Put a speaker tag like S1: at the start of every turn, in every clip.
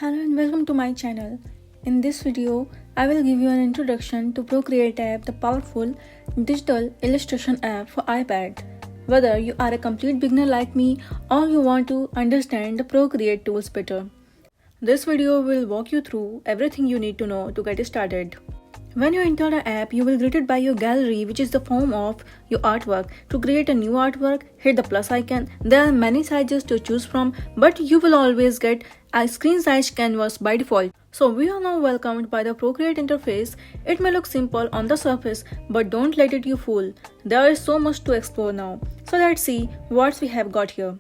S1: Hello and welcome to my channel. In this video, I will give you an introduction to Procreate app, the powerful digital illustration app for iPad. Whether you are a complete beginner like me or you want to understand the Procreate tools better, this video will walk you through everything you need to know to get started. When you enter the app, you will be greeted by your gallery, which is the form of your artwork. To create a new artwork, hit the plus icon. There are many sizes to choose from, but you will always get a screen size canvas by default. So we are now welcomed by the Procreate interface. It may look simple on the surface, but don't let it you fool. There is so much to explore now. So let's see what we have got here.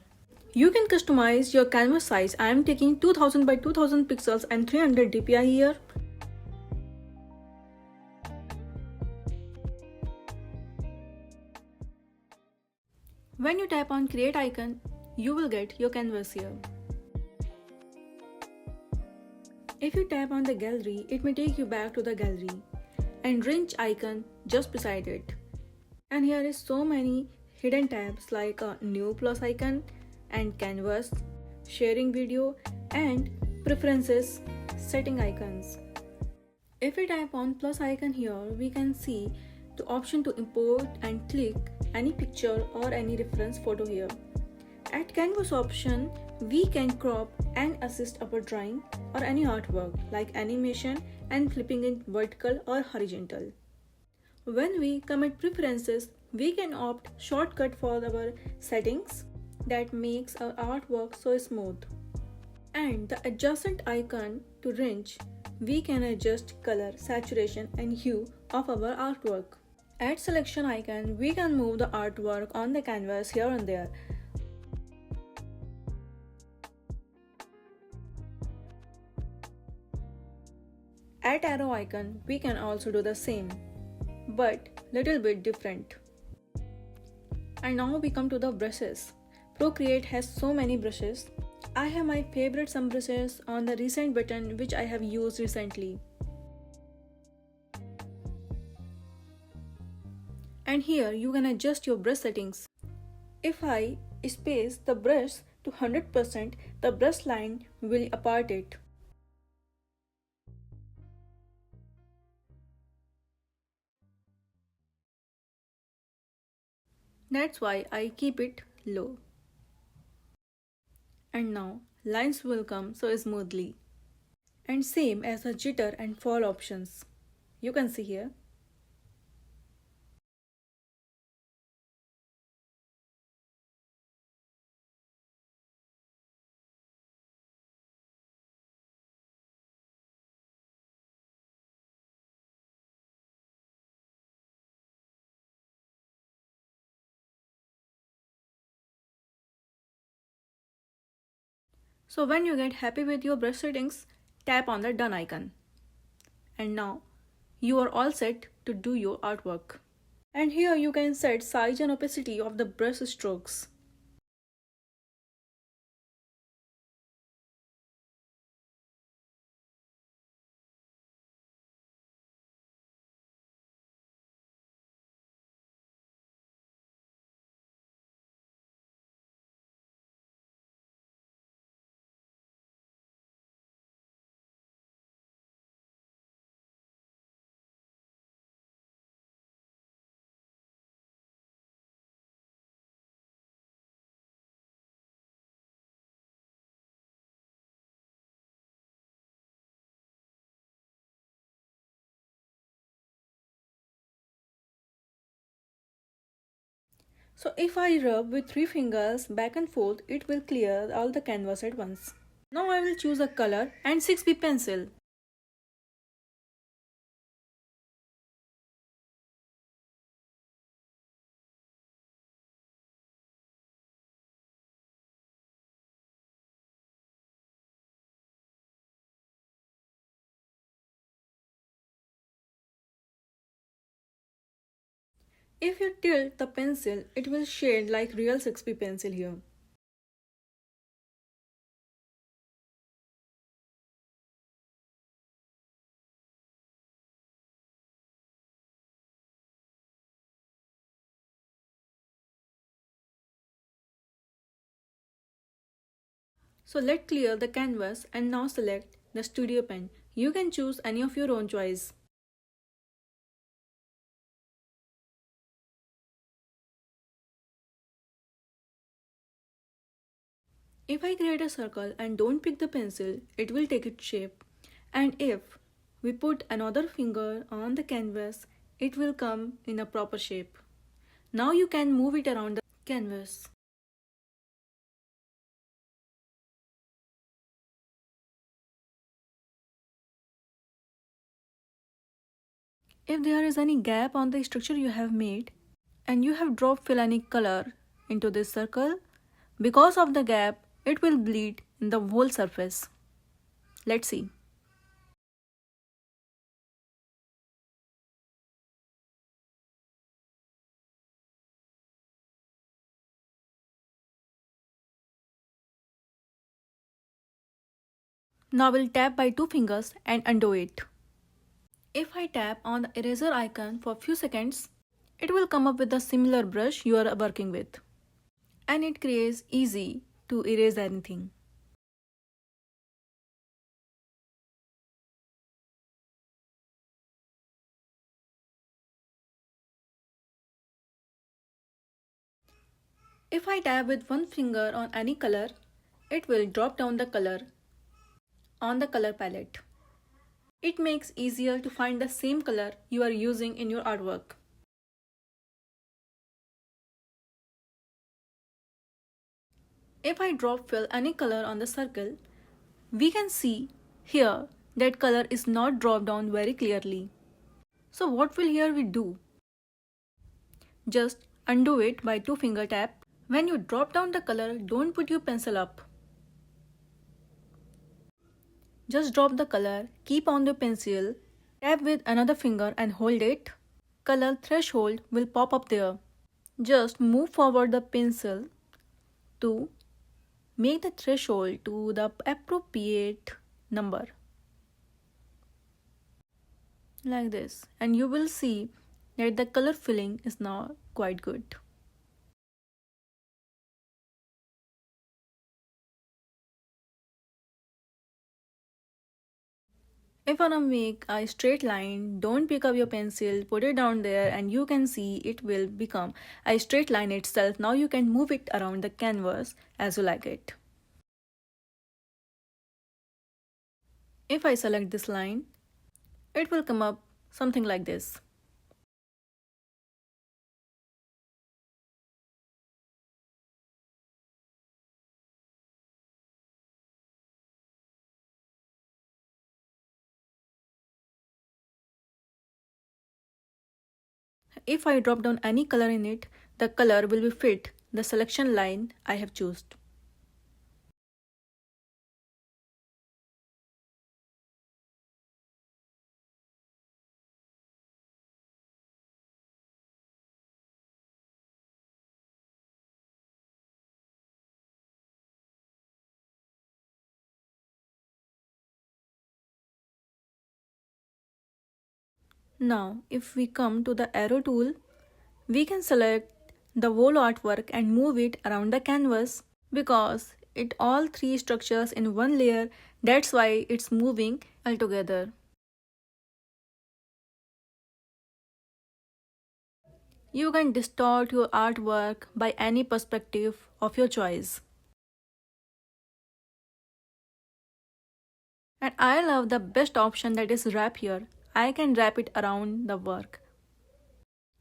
S1: You can customize your canvas size. I am taking 2000 by 2000 pixels and 300 dpi here. When you tap on create icon, you will get your canvas here. If you tap on the gallery, it may take you back to the gallery and wrench icon just beside it. And here is so many hidden tabs like a new plus icon and canvas, sharing video and preferences setting icons. If we tap on plus icon here, we can see the option to import and click any picture or any reference photo here. At canvas option, we can crop and assist our drawing or any artwork like animation and flipping it vertical or horizontal. When we commit preferences, we can opt shortcut for our settings that makes our artwork so smooth. And the adjacent icon to wrench, we can adjust color, saturation and hue of our artwork. At selection icon, we can move the artwork on the canvas here and there. At arrow icon, we can also do the same, but little bit different. And now we come to the brushes. Procreate has so many brushes. I have my favorite some brushes on the recent button which I have used recently. And here you can adjust your brush settings. If I space the brush to 100%, the brush line will apart it. That's why I keep it low. And now lines will come so smoothly. And same as the jitter and fall options. You can see here. So when you get happy with your brush settings, tap on the done icon. And now you are all set to do your artwork. And here you can set size and opacity of the brush strokes. So if I rub with 3 fingers back and forth, it will clear all the canvas at once. Now I will choose a color and 6B pencil. If you tilt the pencil, it will shade like real 6B pencil here. So let's clear the canvas and now select the studio pen. You can choose any of your own choice. If I create a circle and don't pick the pencil, it will take its shape. And if we put another finger on the canvas, it will come in a proper shape. Now you can move it around the canvas. If there is any gap on the structure you have made and you have dropped fill any color into this circle, because of the gap, it will bleed in the whole surface. Let's see. Now we'll tap by two fingers and undo it. If I tap on the eraser icon for a few seconds, it will come up with a similar brush you are working with. And it creates easy to erase anything. If I tap with one finger on any color, it will drop down the color on the color palette. It makes easier to find the same color you are using in your artwork. If I drop fill any color on the circle, we can see here that color is not dropped down very clearly. So what will here we do? Just undo it by two finger tap. When you drop down the color, don't put your pencil up. Just drop the color, keep on the pencil, tap with another finger and hold it. Color threshold will pop up there. Just move forward the pencil to make the threshold to the appropriate number. Like this. And you will see that the color filling is now quite good. If you wanna make a straight line, don't pick up your pencil, put it down there and you can see it will become a straight line itself. Now you can move it around the canvas as you like it. If I select this line, it will come up something like this. If I drop down any color in it, the color will be fit the selection line I have chosen. Now, if we come to the arrow tool, we can select the whole artwork and move it around the canvas because it all three structures in one layer. That's why it's moving altogether. You can distort your artwork by any perspective of your choice. And I love the best option that is wrap here. I can wrap it around the work.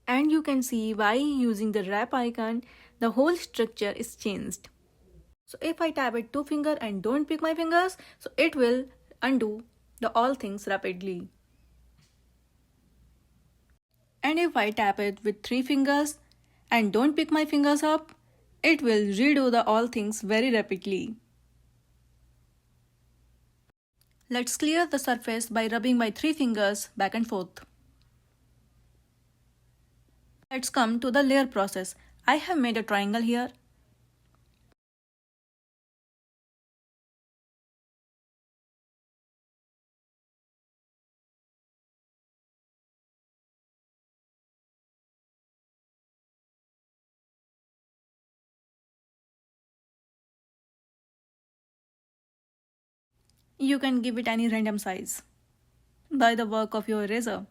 S1: And you can see by using the wrap icon, the whole structure is changed. So if I tap it two finger and don't pick my fingers, so it will undo the all things rapidly. And if I tap it with three fingers and don't pick my fingers up, it will redo the all things very rapidly. Let's clear the surface by rubbing my three fingers back and forth. Let's come to the layer process. I have made a triangle here. You can give it any random size by the work of your eraser.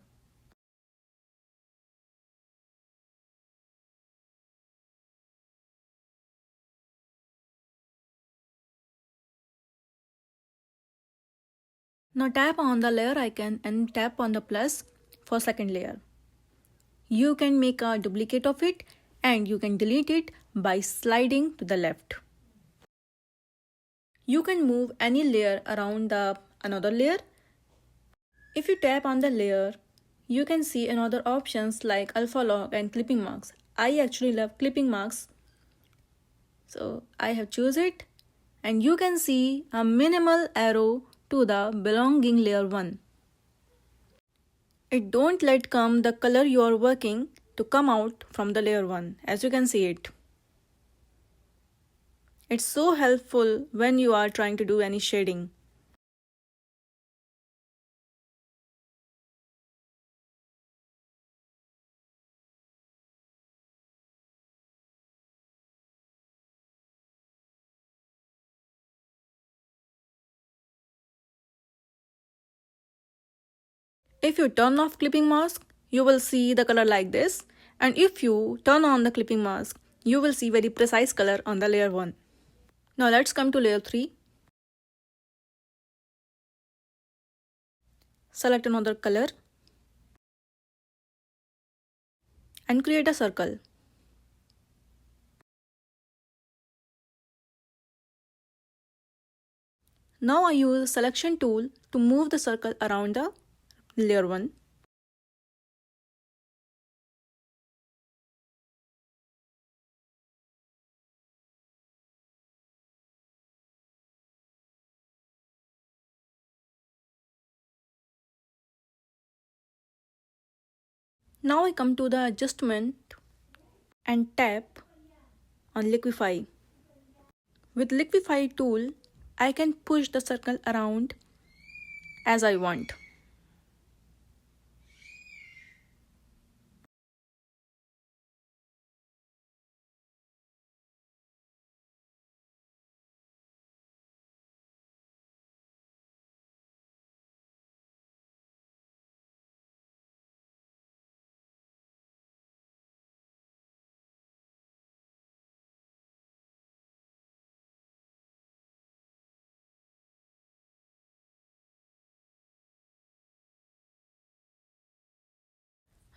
S1: Now tap on the layer icon and tap on the plus for second layer. You can make a duplicate of it and you can delete it by sliding to the left. You can move any layer around the another layer. If you tap on the layer, you can see another options like alpha lock and clipping marks. I actually love clipping marks, so I have choose it, and you can see a minimal arrow to the belonging layer 1. It don't let come the color you are working to come out from the layer 1, as you can see it. It's so helpful when you are trying to do any shading. If you turn off clipping mask, you will see the color like this, and if you turn on the clipping mask, you will see very precise color on the layer 1. Now let's come to layer 3. Select another color and create a circle. Now I use selection tool to move the circle around the layer 1. Now I come to the adjustment and tap on liquify. With liquify tool, I can push the circle around as I want.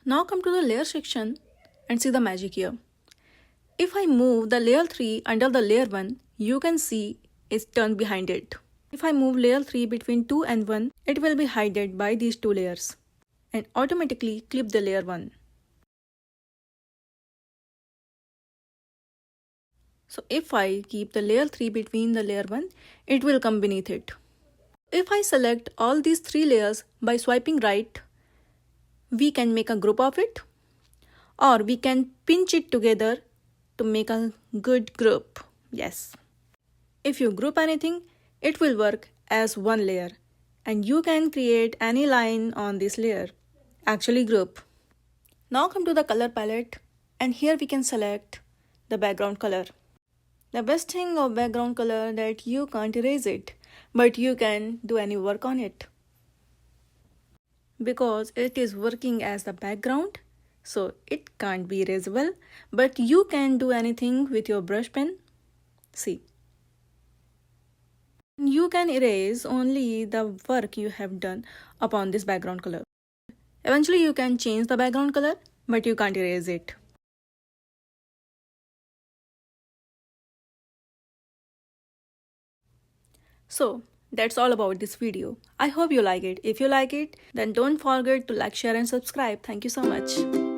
S1: Now come to the layer section and see the magic here. If I move the layer 3 under the layer 1, you can see it's turned behind it. If I move layer 3 between 2 and 1, it will be hidden by these two layers and automatically clip the layer 1. So if I keep the layer 3 between the layer 1, it will come beneath it. If I select all these 3 layers by swiping right, we can make a group of it, or we can pinch it together to make a good group. Yes. If you group anything, it will work as one layer and you can create any line on this layer. Actually group. Now come to the color palette and here we can select the background color. The best thing of background color that you can't erase it, but you can do any work on it. Because it is working as the background, so it can't be erasable, but you can do anything with your brush pen. See. You can erase only the work you have done upon this background color. Eventually you can change the background color, but you can't erase it. So that's all about this video. I hope you like it. If you like it, then don't forget to like, share and subscribe. Thank you so much.